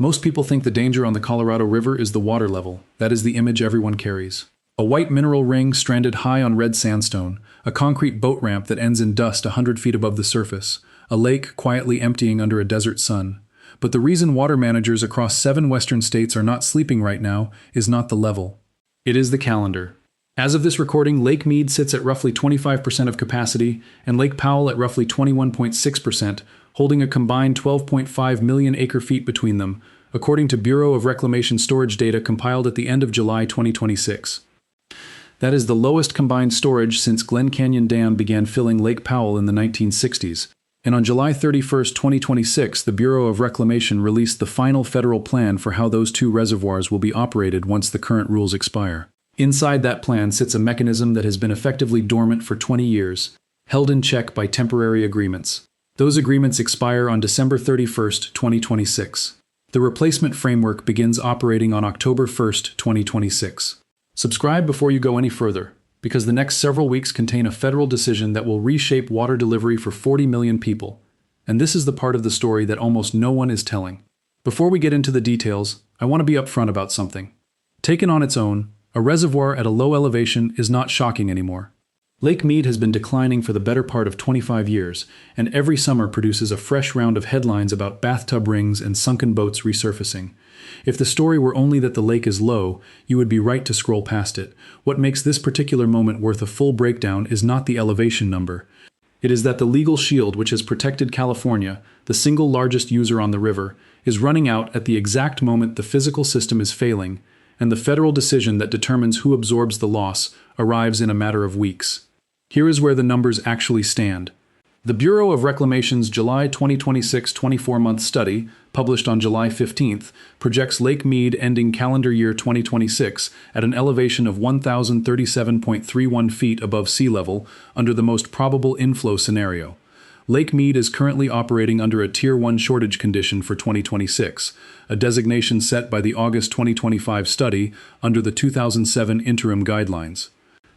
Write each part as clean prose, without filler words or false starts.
Most people think the danger on the Colorado River is the water level. That is the image everyone carries. A white mineral ring stranded high on red sandstone, a concrete boat ramp that ends in dust 100 feet above the surface, a lake quietly emptying under a desert sun. But the reason water managers across 7 western states are not sleeping right now is not the level. It is the calendar. As of this recording, Lake Mead sits at roughly 25% of capacity and Lake Powell at roughly 21.6%, holding a combined 12.5 million acre-feet between them, according to Bureau of Reclamation storage data compiled at the end of July 2026. That is the lowest combined storage since Glen Canyon Dam began filling Lake Powell in the 1960s. And on July 31, 2026, the Bureau of Reclamation released the final federal plan for how those 2 reservoirs will be operated once the current rules expire. Inside that plan sits a mechanism that has been effectively dormant for 20 years, held in check by temporary agreements. Those agreements expire on December 31, 2026. The replacement framework begins operating on October 1, 2026. Subscribe before you go any further, because the next several weeks contain a federal decision that will reshape water delivery for 40 million people. And this is the part of the story that almost no one is telling. Before we get into the details, I want to be upfront about something. Taken on its own, a reservoir at a low elevation is not shocking anymore. Lake Mead has been declining for the better part of 25 years, and every summer produces a fresh round of headlines about bathtub rings and sunken boats resurfacing. If the story were only that the lake is low, you would be right to scroll past it. What makes this particular moment worth a full breakdown is not the elevation number. It is that the legal shield which has protected California, the single largest user on the river, is running out at the exact moment the physical system is failing, and the federal decision that determines who absorbs the loss arrives in a matter of weeks. Here is where the numbers actually stand. The Bureau of Reclamation's July 2026 24-month study, published on July 15th, projects Lake Mead ending calendar year 2026 at an elevation of 1,037.31 feet above sea level under the most probable inflow scenario. Lake Mead is currently operating under a Tier 1 shortage condition for 2026, a designation set by the August 2025 study under the 2007 Interim Guidelines.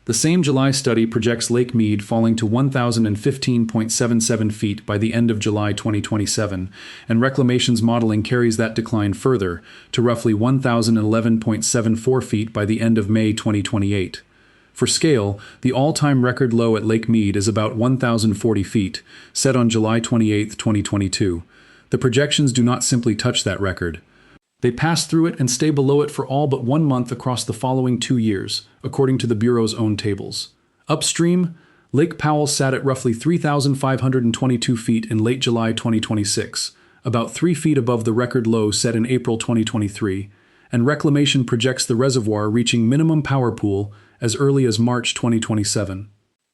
The same July study projects Lake Mead falling to 1,015.77 feet by the end of July 2027, and Reclamation's modeling carries that decline further to roughly 1,011.74 feet by the end of May 2028. For scale, the all-time record low at Lake Mead is about 1,040 feet, set on July 28, 2022. The projections do not simply touch that record. They pass through it and stay below it for all but 1 month across the following 2 years, according to the Bureau's own tables. Upstream, Lake Powell sat at roughly 3,522 feet in late July 2026, about 3 feet above the record low set in April 2023, and Reclamation projects the reservoir reaching minimum power pool as early as March 2027.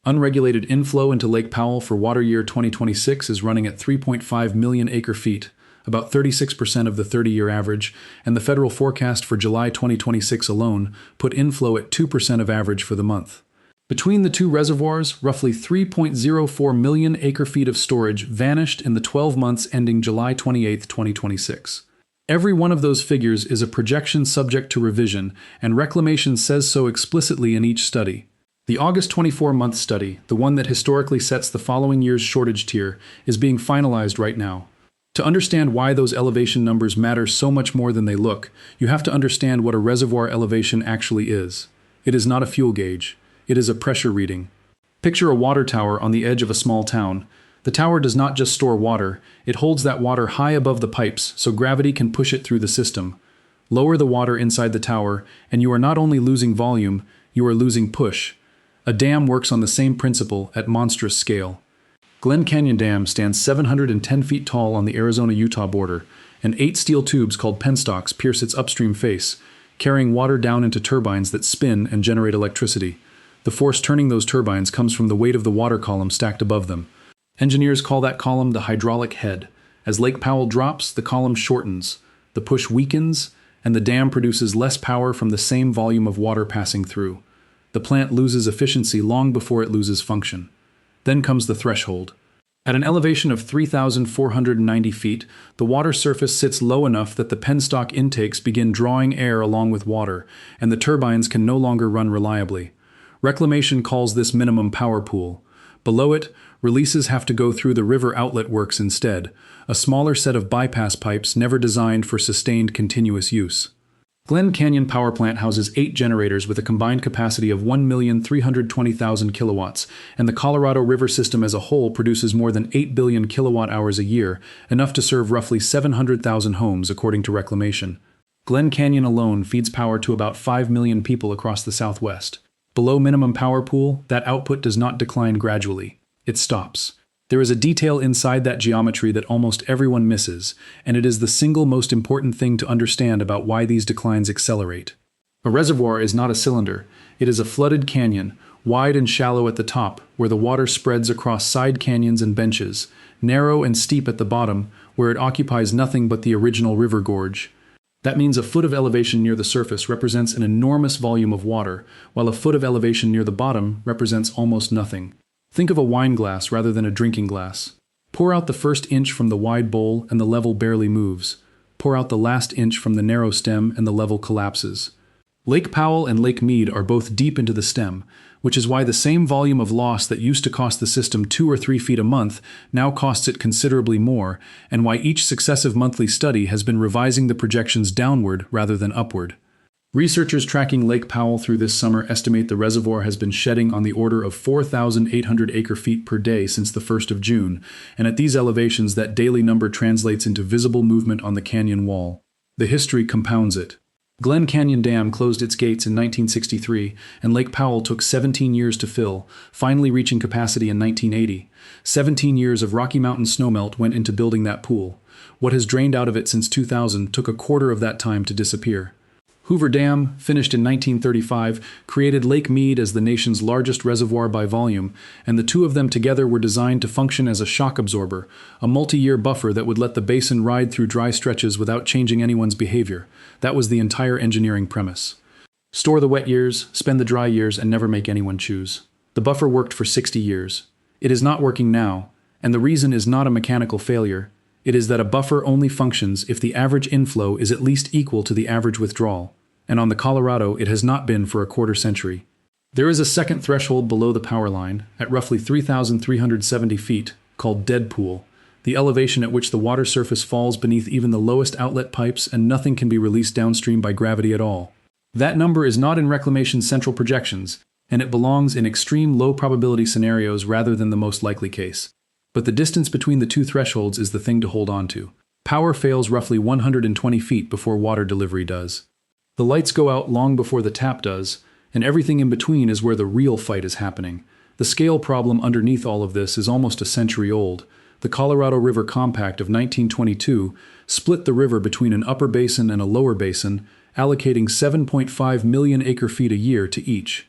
Unregulated inflow into Lake Powell for water year 2026 is running at 3.5 million acre-feet, about 36% of the 30-year average, and the federal forecast for July 2026 alone put inflow at 2% of average for the month. Between the 2 reservoirs, roughly 3.04 million acre-feet of storage vanished in the 12 months ending July 28, 2026. Every one of those figures is a projection subject to revision, and Reclamation says so explicitly in each study. The August 24-month study, the one that historically sets the following year's shortage tier, is being finalized right now. To understand why those elevation numbers matter so much more than they look, you have to understand what a reservoir elevation actually is. It is not a fuel gauge. It is a pressure reading. Picture a water tower on the edge of a small town. The tower does not just store water, it holds that water high above the pipes so gravity can push it through the system. Lower the water inside the tower, and you are not only losing volume, you are losing push. A dam works on the same principle at monstrous scale. Glen Canyon Dam stands 710 feet tall on the Arizona-Utah border, and 8 steel tubes called penstocks pierce its upstream face, carrying water down into turbines that spin and generate electricity. The force turning those turbines comes from the weight of the water column stacked above them. Engineers call that column the hydraulic head. As Lake Powell drops, the column shortens, the push weakens, and the dam produces less power from the same volume of water passing through. The plant loses efficiency long before it loses function. Then comes the threshold. At an elevation of 3,490 feet, the water surface sits low enough that the penstock intakes begin drawing air along with water, and the turbines can no longer run reliably. Reclamation calls this minimum power pool. Below it, releases have to go through the river outlet works instead, a smaller set of bypass pipes never designed for sustained continuous use. Glen Canyon Power Plant houses 8 generators with a combined capacity of 1,320,000 kilowatts, and the Colorado River system as a whole produces more than 8 billion kilowatt hours a year, enough to serve roughly 700,000 homes, according to Reclamation. Glen Canyon alone feeds power to about 5 million people across the Southwest. Below minimum power pool, that output does not decline gradually. It stops. There is a detail inside that geometry that almost everyone misses, and it is the single most important thing to understand about why these declines accelerate. A reservoir is not a cylinder. It is a flooded canyon, wide and shallow at the top, where the water spreads across side canyons and benches, narrow and steep at the bottom, where it occupies nothing but the original river gorge. That means a foot of elevation near the surface represents an enormous volume of water, while a foot of elevation near the bottom represents almost nothing. Think of a wine glass rather than a drinking glass. Pour out the first inch from the wide bowl and the level barely moves. Pour out the last inch from the narrow stem and the level collapses. Lake Powell and Lake Mead are both deep into the stem, which is why the same volume of loss that used to cost the system 2 or 3 feet a month now costs it considerably more, and why each successive monthly study has been revising the projections downward rather than upward. Researchers tracking Lake Powell through this summer estimate the reservoir has been shedding on the order of 4,800 acre-feet per day since the 1st of June, and at these elevations that daily number translates into visible movement on the canyon wall. The history compounds it. Glen Canyon Dam closed its gates in 1963, and Lake Powell took 17 years to fill, finally reaching capacity in 1980. 17 years of Rocky Mountain snowmelt went into building that pool. What has drained out of it since 2000 took a quarter of that time to disappear. Hoover Dam, finished in 1935, created Lake Mead as the nation's largest reservoir by volume, and the two of them together were designed to function as a shock absorber, a multi-year buffer that would let the basin ride through dry stretches without changing anyone's behavior. That was the entire engineering premise. Store the wet years, spend the dry years, and never make anyone choose. The buffer worked for 60 years. It is not working now, and the reason is not a mechanical failure. It is that a buffer only functions if the average inflow is at least equal to the average withdrawal. And on the Colorado, it has not been for a quarter century. There is a second threshold below the power line, at roughly 3,370 feet, called dead pool, the elevation at which the water surface falls beneath even the lowest outlet pipes and nothing can be released downstream by gravity at all. That number is not in Reclamation's central projections, and it belongs in extreme low probability scenarios rather than the most likely case. But the distance between the two thresholds is the thing to hold on to. Power fails roughly 120 feet before water delivery does. The lights go out long before the tap does, and everything in between is where the real fight is happening. The scale problem underneath all of this is almost a century old. The Colorado River Compact of 1922 split the river between an upper basin and a lower basin, allocating 7.5 million acre-feet a year to each.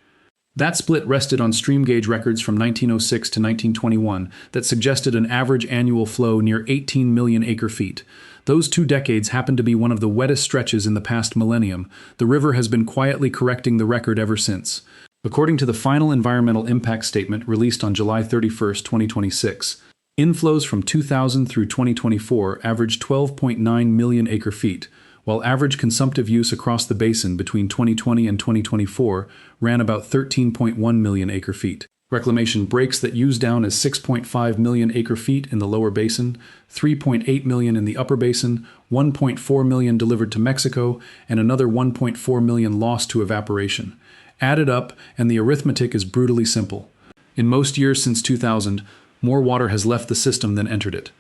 That split rested on stream gauge records from 1906 to 1921 that suggested an average annual flow near 18 million acre-feet. Those 2 decades happen to be one of the wettest stretches in the past millennium. The river has been quietly correcting the record ever since. According to the final environmental impact statement released on July 31, 2026, inflows from 2000 through 2024 averaged 12.9 million acre-feet, while average consumptive use across the basin between 2020 and 2024 ran about 13.1 million acre-feet. Reclamation breaks that use down as 6.5 million acre-feet in the lower basin, 3.8 million in the upper basin, 1.4 million delivered to Mexico, and another 1.4 million lost to evaporation. Add it up, and the arithmetic is brutally simple. In most years since 2000, more water has left the system than entered it.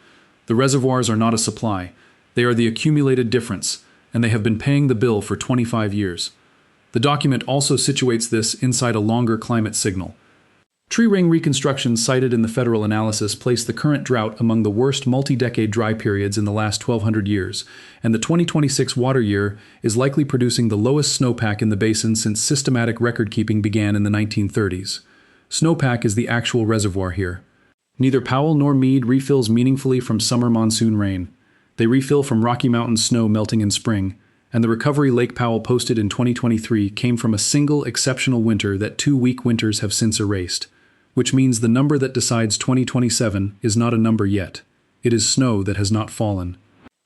The reservoirs are not a supply. They are the accumulated difference, and they have been paying the bill for 25 years. The document also situates this inside a longer climate signal. Tree ring reconstructions cited in the federal analysis place the current drought among the worst multi-decade dry periods in the last 1,200 years, and the 2026 water year is likely producing the lowest snowpack in the basin since systematic record-keeping began in the 1930s. Snowpack is the actual reservoir here. Neither Powell nor Mead refills meaningfully from summer monsoon rain. They refill from Rocky Mountain snow melting in spring, and the recovery Lake Powell posted in 2023 came from a single exceptional winter that 2 weak winters have since erased. Which means the number that decides 2027 is not a number yet. It is snow that has not fallen.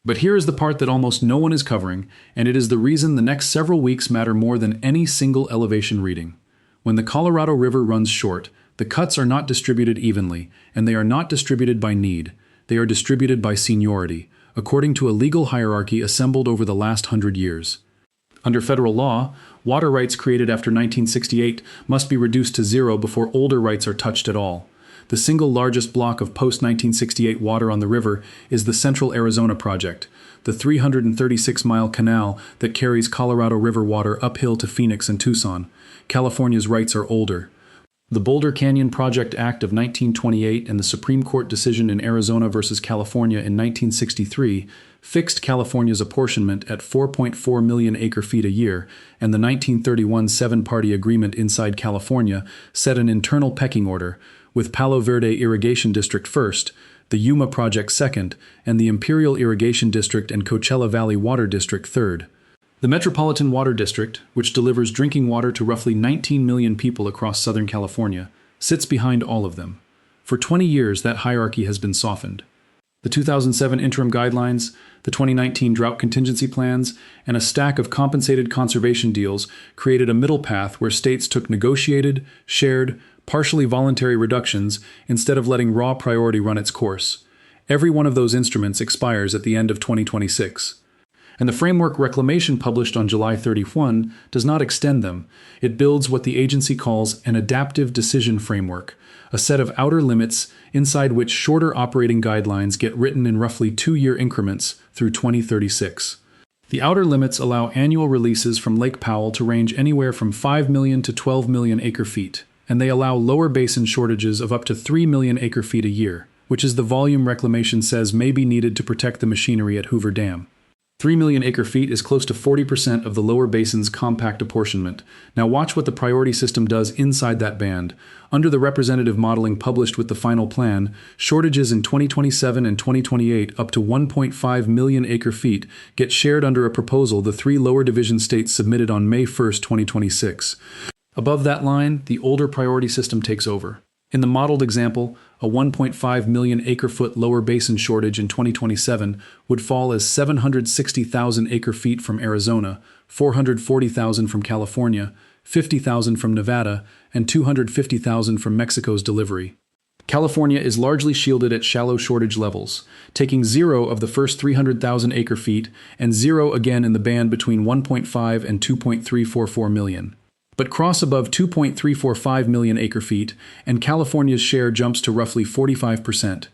But here is the part that almost no one is covering, and it is the reason the next several weeks matter more than any single elevation reading. When the Colorado River runs short, The cuts are not distributed evenly, and they are not distributed by need. They are distributed by seniority, according to a legal hierarchy assembled over the last 100 years. Under federal law, water rights created after 1968 must be reduced to zero before older rights are touched at all. The single largest block of post-1968 water on the river is the Central Arizona Project, the 336-mile canal that carries Colorado River water uphill to Phoenix and Tucson. California's rights are older. The Boulder Canyon Project Act of 1928 and the Supreme Court decision in Arizona versus California in 1963 fixed California's apportionment at 4.4 million acre-feet a year, and the 1931 seven-party agreement inside California set an internal pecking order, with Palo Verde Irrigation District first, the Yuma Project second, and the Imperial Irrigation District and Coachella Valley Water District third. The Metropolitan Water District, which delivers drinking water to roughly 19 million people across Southern California, sits behind all of them. For 20 years, that hierarchy has been softened. The 2007 Interim Guidelines, the 2019 Drought Contingency Plans, and a stack of compensated conservation deals created a middle path where states took negotiated, shared, partially voluntary reductions instead of letting raw priority run its course. Every one of those instruments expires at the end of 2026. And the framework Reclamation published on July 31 does not extend them. It builds what the agency calls an adaptive decision framework, a set of outer limits inside which shorter operating guidelines get written in roughly 2-year increments through 2036. The outer limits allow annual releases from Lake Powell to range anywhere from 5 million to 12 million acre-feet, and they allow lower basin shortages of up to 3 million acre-feet a year, which is the volume Reclamation says may be needed to protect the machinery at Hoover Dam. 3 million acre-feet is close to 40% of the lower basin's compact apportionment. Now watch what the priority system does inside that band. Under the representative modeling published with the final plan, shortages in 2027 and 2028 up to 1.5 million acre-feet get shared under a proposal the 3 lower division states submitted on May 1, 2026. Above that line, the older priority system takes over. In the modeled example, a 1.5 million acre-foot lower basin shortage in 2027 would fall as 760,000 acre-feet from Arizona, 440,000 from California, 50,000 from Nevada, and 250,000 from Mexico's delivery. California is largely shielded at shallow shortage levels, taking 0 of the first 300,000 acre-feet and 0 again in the band between 1.5 and 2.344 million. But cross above 2.345 million acre-feet, and California's share jumps to roughly 45%.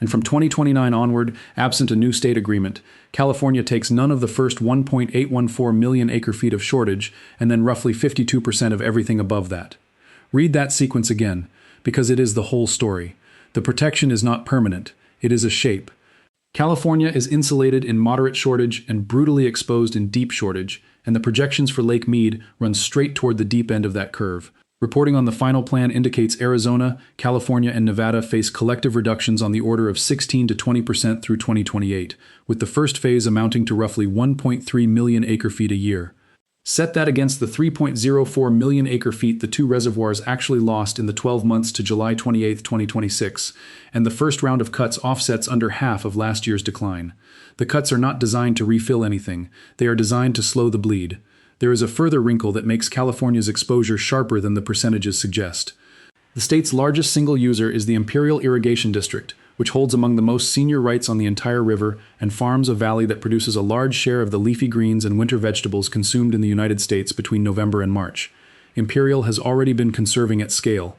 And from 2029 onward, absent a new state agreement, California takes none of the first 1.814 million acre-feet of shortage, and then roughly 52% of everything above that. Read that sequence again, because it is the whole story. The protection is not permanent, it is a shape. California is insulated in moderate shortage and brutally exposed in deep shortage, and the projections for Lake Mead run straight toward the deep end of that curve. Reporting on the final plan indicates Arizona, California, and Nevada face collective reductions on the order of 16 to 20% through 2028, with the first phase amounting to roughly 1.3 million acre-feet a year. Set that against the 3.04 million acre-feet the 2 reservoirs actually lost in the 12 months to July 28, 2026, and the first round of cuts offsets under half of last year's decline. The cuts are not designed to refill anything, they are designed to slow the bleed. There is a further wrinkle that makes California's exposure sharper than the percentages suggest. The state's largest single user is the Imperial Irrigation District, which holds among the most senior rights on the entire river and farms a valley that produces a large share of the leafy greens and winter vegetables consumed in the United States between November and March. Imperial has already been conserving at scale.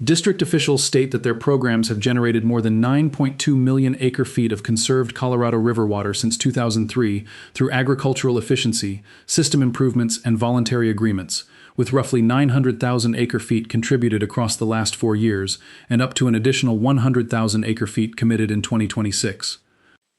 District officials state that their programs have generated more than 9.2 million acre-feet of conserved Colorado River water since 2003 through agricultural efficiency, system improvements, and voluntary agreements, with roughly 900,000 acre-feet contributed across the last 4 years, and up to an additional 100,000 acre-feet committed in 2026.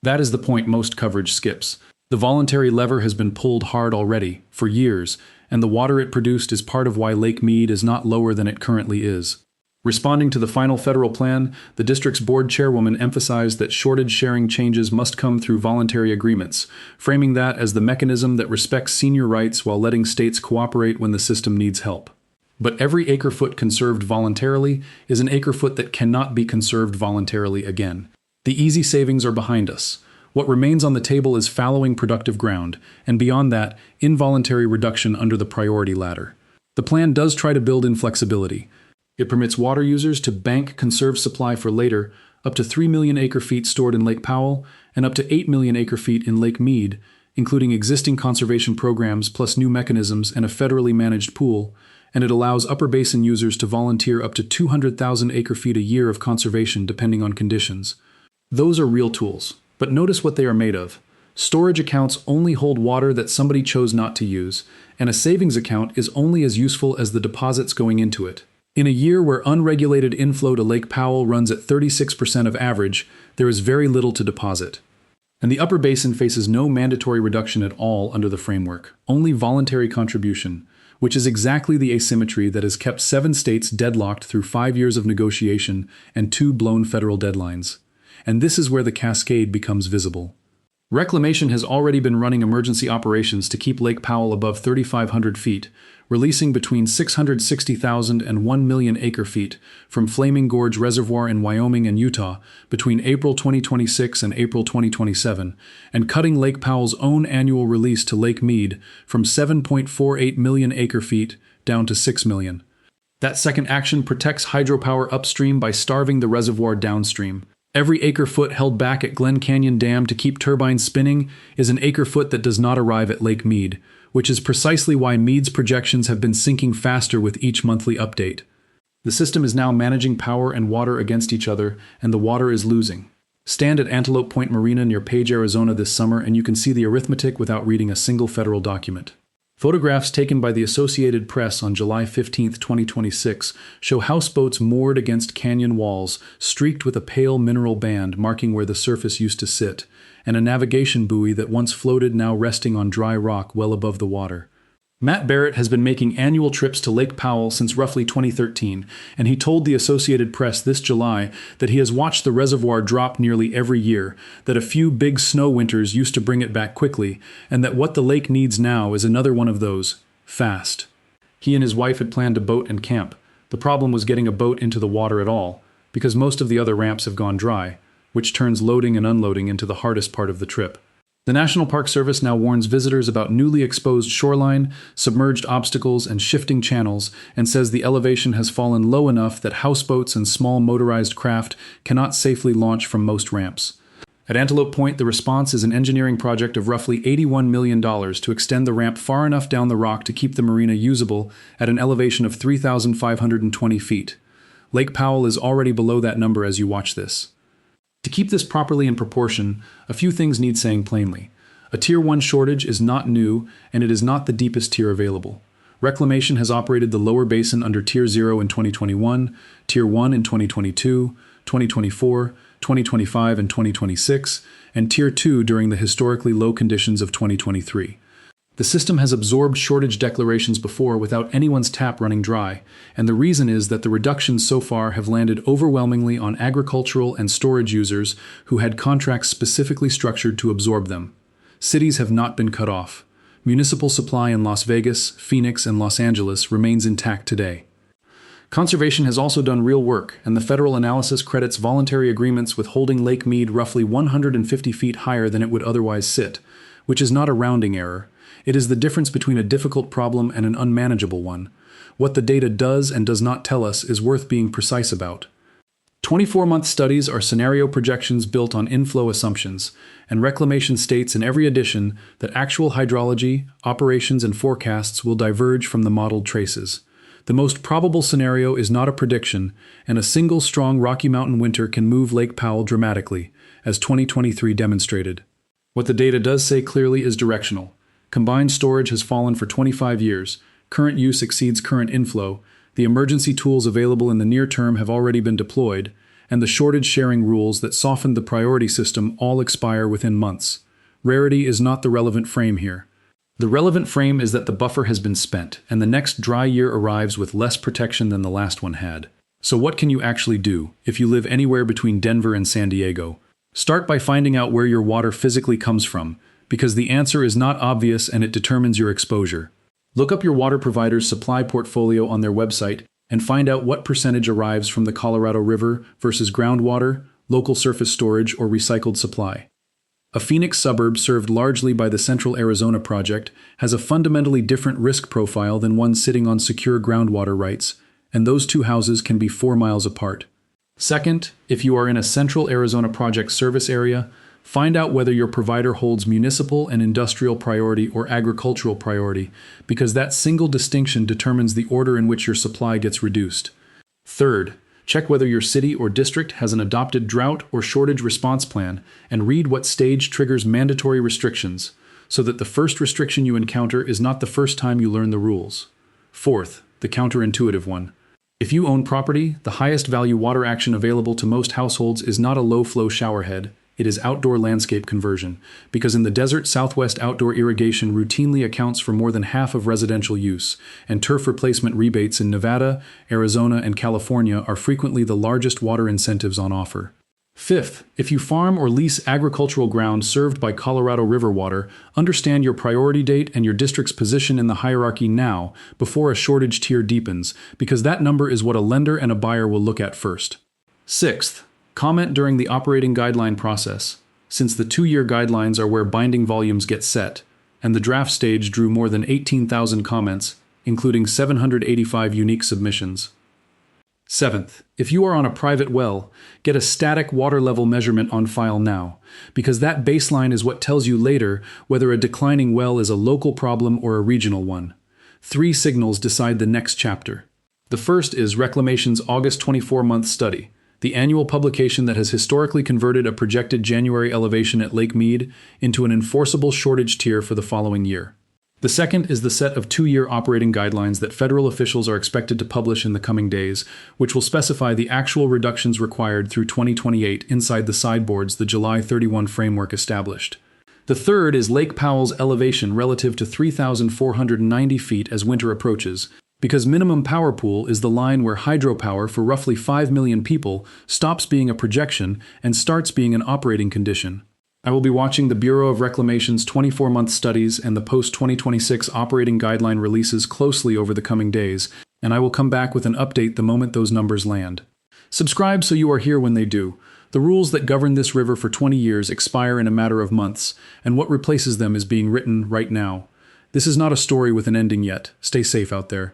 That is the point most coverage skips. The voluntary lever has been pulled hard already, for years, and the water it produced is part of why Lake Mead is not lower than it currently is. Responding to the final federal plan, the district's board chairwoman emphasized that shortage sharing changes must come through voluntary agreements, framing that as the mechanism that respects senior rights while letting states cooperate when the system needs help. But every acre-foot conserved voluntarily is an acre-foot that cannot be conserved voluntarily again. The easy savings are behind us. What remains on the table is fallowing productive ground, and beyond that, involuntary reduction under the priority ladder. The plan does try to build in flexibility. It permits water users to bank conserved supply for later, up to 3 million acre-feet stored in Lake Powell and up to 8 million acre-feet in Lake Mead, including existing conservation programs plus new mechanisms and a federally managed pool, and it allows Upper Basin users to volunteer up to 200,000 acre-feet a year of conservation depending on conditions. Those are real tools, but notice what they are made of. Storage accounts only hold water that somebody chose not to use, and a savings account is only as useful as the deposits going into it. In a year where unregulated inflow to Lake Powell runs at 36% of average, there is very little to deposit. And the Upper Basin faces no mandatory reduction at all under the framework, only voluntary contribution, which is exactly the asymmetry that has kept 7 states deadlocked through 5 years of negotiation and 2 blown federal deadlines. And this is where the cascade becomes visible. Reclamation has already been running emergency operations to keep Lake Powell above 3,500 feet, releasing between 660,000 and 1 million acre-feet from Flaming Gorge Reservoir in Wyoming and Utah between April 2026 and April 2027, and cutting Lake Powell's own annual release to Lake Mead from 7.48 million acre-feet down to 6 million. That second action protects hydropower upstream by starving the reservoir downstream. Every acre-foot held back at Glen Canyon Dam to keep turbines spinning is an acre-foot that does not arrive at Lake Mead, which is precisely why Mead's projections have been sinking faster with each monthly update. The system is now managing power and water against each other, and the water is losing. Stand at Antelope Point Marina near Page, Arizona this summer, and you can see the arithmetic without reading a single federal document. Photographs taken by the Associated Press on July 15, 2026, show houseboats moored against canyon walls, streaked with a pale mineral band marking where the surface used to sit, and a navigation buoy that once floated now resting on dry rock well above the water. Matt Barrett has been making annual trips to Lake Powell since roughly 2013, and he told the Associated Press this July that he has watched the reservoir drop nearly every year, that a few big snow winters used to bring it back quickly, and that what the lake needs now is another one of those, fast. He and his wife had planned to boat and camp. The problem was getting a boat into the water at all, because most of the other ramps have gone dry, which turns loading and unloading into the hardest part of the trip. The National Park Service now warns visitors about newly exposed shoreline, submerged obstacles, and shifting channels, and says the elevation has fallen low enough that houseboats and small motorized craft cannot safely launch from most ramps. At Antelope Point, the response is an engineering project of roughly $81 million to extend the ramp far enough down the rock to keep the marina usable at an elevation of 3,520 feet. Lake Powell is already below that number as you watch this. To keep this properly in proportion, a few things need saying plainly. A Tier 1 shortage is not new, and it is not the deepest tier available. Reclamation has operated the Lower Basin under Tier 0 in 2021, Tier 1 in 2022, 2024, 2025, and 2026, and Tier 2 during the historically low conditions of 2023. The system has absorbed shortage declarations before without anyone's tap running dry, and the reason is that the reductions so far have landed overwhelmingly on agricultural and storage users who had contracts specifically structured to absorb them. Cities have not been cut off. Municipal supply in Las Vegas, Phoenix, and Los Angeles remains intact today. Conservation has also done real work, and the federal analysis credits voluntary agreements with holding Lake Mead roughly 150 feet higher than it would otherwise sit, which is not a rounding error. It is the difference between a difficult problem and an unmanageable one. What the data does and does not tell us is worth being precise about. 24-month studies are scenario projections built on inflow assumptions, and Reclamation states in every edition that actual hydrology, operations, and forecasts will diverge from the modeled traces. The most probable scenario is not a prediction, and a single strong Rocky Mountain winter can move Lake Powell dramatically, as 2023 demonstrated. What the data does say clearly is directional. Combined storage has fallen for 25 years, current use exceeds current inflow, the emergency tools available in the near term have already been deployed, and the shortage sharing rules that softened the priority system all expire within months. Rarity is not the relevant frame here. The relevant frame is that the buffer has been spent, and the next dry year arrives with less protection than the last one had. So what can you actually do if you live anywhere between Denver and San Diego? Start by finding out where your water physically comes from, because the answer is not obvious and it determines your exposure. Look up your water provider's supply portfolio on their website and find out what percentage arrives from the Colorado River versus groundwater, local surface storage, or recycled supply. A Phoenix suburb served largely by the Central Arizona Project has a fundamentally different risk profile than one sitting on secure groundwater rights, and those two houses can be 4 miles apart. Second, if you are in a central Arizona project service area, find out whether your provider holds municipal and industrial priority or agricultural priority, because that single distinction determines the order in which your supply gets reduced. Third, check whether your city or district has an adopted drought or shortage response plan, and read what stage triggers mandatory restrictions, so that the first restriction you encounter is not the first time you learn the rules. Fourth, the counterintuitive one. If you own property, the highest value water action available to most households is not a low-flow showerhead, it is outdoor landscape conversion, because in the desert Southwest outdoor irrigation routinely accounts for more than half of residential use, and turf replacement rebates in Nevada, Arizona, and California are frequently the largest water incentives on offer. Fifth, if you farm or lease agricultural ground served by Colorado River water, understand your priority date and your district's position in the hierarchy now, before a shortage tier deepens, because that number is what a lender and a buyer will look at first. Sixth, comment during the operating guideline process, since the 2-year guidelines are where binding volumes get set, and the draft stage drew more than 18,000 comments, including 785 unique submissions. Seventh, if you are on a private well, get a static water level measurement on file now, because that baseline is what tells you later whether a declining well is a local problem or a regional one. 3 signals decide the next chapter. The first is Reclamation's August 24-month study, the annual publication that has historically converted a projected January elevation at Lake Mead into an enforceable shortage tier for the following year. The second is the set of 2-year operating guidelines that federal officials are expected to publish in the coming days, which will specify the actual reductions required through 2028 inside the sideboards the July 31 framework established. The third is Lake Powell's elevation relative to 3,490 feet as winter approaches, because minimum power pool is the line where hydropower for roughly 5 million people stops being a projection and starts being an operating condition. I will be watching the Bureau of Reclamation's 24-month studies and the post-2026 operating guideline releases closely over the coming days, and I will come back with an update the moment those numbers land. Subscribe so you are here when they do. The rules that govern this river for 20 years expire in a matter of months, and what replaces them is being written right now. This is not a story with an ending yet. Stay safe out there.